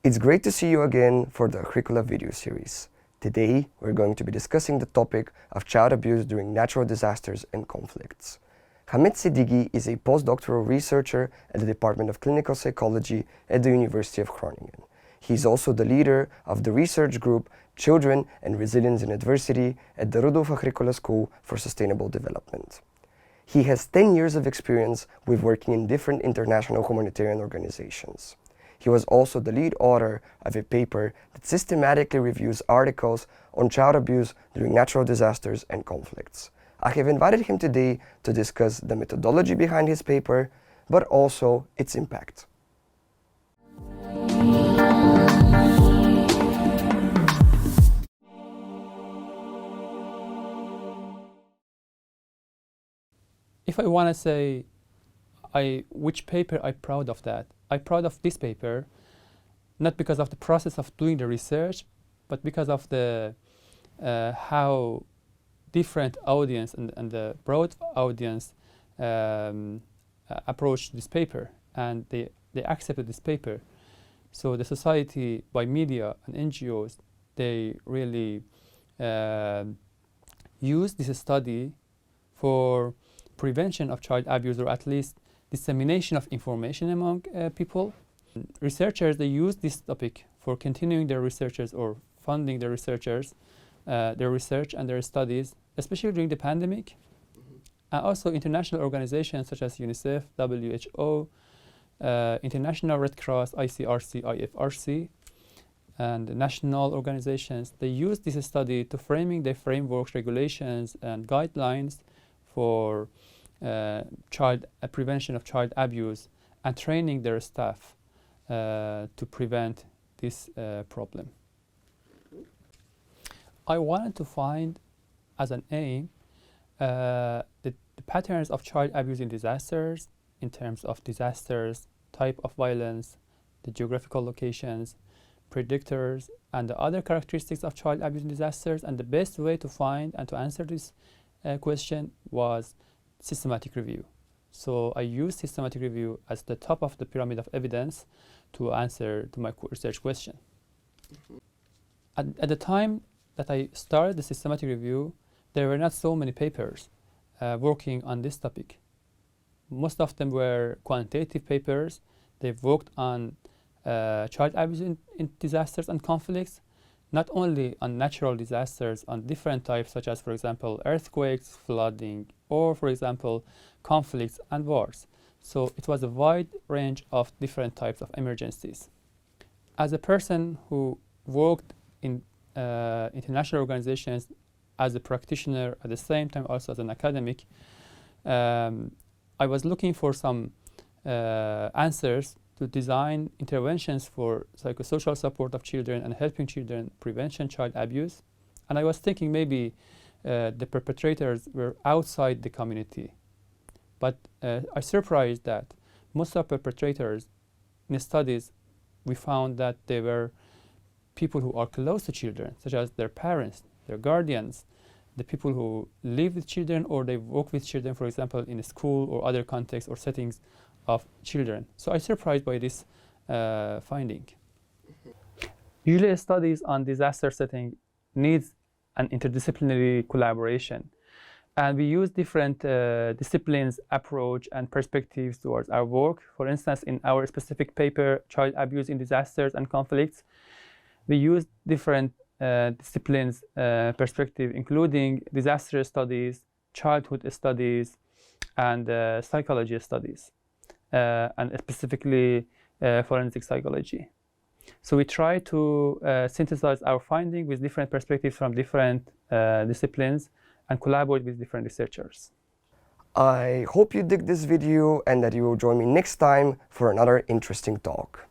It's great to see you again for the curricula video series. Today, we're going to be discussing the topic of child abuse during natural disasters and conflicts. Seddighi is a postdoctoral researcher at the Department of Clinical Psychology at the University of Groningen. He's also the leader of the research group Children and Resilience in Adversity at the Rudolf Agricola School for Sustainable Development. He has 10 years of experience with working in different international humanitarian organizations. He was also the lead author of a paper that systematically reviews articles on child abuse during natural disasters and conflicts. I have invited him today to discuss the methodology behind his paper, but also its impact. If I want to say which paper I'm proud of that, I'm proud of this paper, not because of the process of doing the research, but because of the how different audience and the broad audience approached this paper, and they accepted this paper. So the society, by media and NGOs, they really use this study for prevention of child abuse, or at least dissemination of information among people. Researchers, they use this topic for continuing their researchers or funding their researchers, their research and their studies, especially during the pandemic. And also international organizations such as UNICEF, WHO, International Red Cross, ICRC, IFRC, and national organizations, they use this study to framing their frameworks, regulations, and guidelines for prevention of child abuse and training their staff to prevent this problem. I wanted to find as an aim the patterns of child abuse in disasters in terms of disasters, type of violence, the geographical locations, predictors, and the other characteristics of child abuse in disasters. And the best way to find and to answer this question was systematic review. So I used systematic review as the top of the pyramid of evidence to answer to my research question. At the time that I started the systematic review, there were not so many papers working on this topic. Most of them were quantitative papers. They've worked on child abuse in disasters and conflicts, not only on natural disasters, on different types, such as, for example, earthquakes, flooding, or, for example, conflicts and wars. So it was a wide range of different types of emergencies. As a person who worked in international organizations as a practitioner, at the same time also as an academic, I was looking for some answers to design interventions for psychosocial support of children and helping children prevention child abuse. And I was thinking maybe the perpetrators were outside the community. But I surprised that most of perpetrators in studies, we found that they were people who are close to children, such as their parents, their guardians, the people who live with children or they work with children, for example, in a school or other contexts or settings of children. So I was surprised by this finding. Usually studies on disaster setting needs an interdisciplinary collaboration. And we use different disciplines, approach, and perspectives towards our work. For instance, in our specific paper, Child Abuse in Disasters and Conflicts, we use different disciplines perspective, including disaster studies, childhood studies, and psychology studies, and specifically forensic psychology. So we try to synthesize our findings with different perspectives from different disciplines and collaborate with different researchers. I hope you dig this video and that you will join me next time for another interesting talk.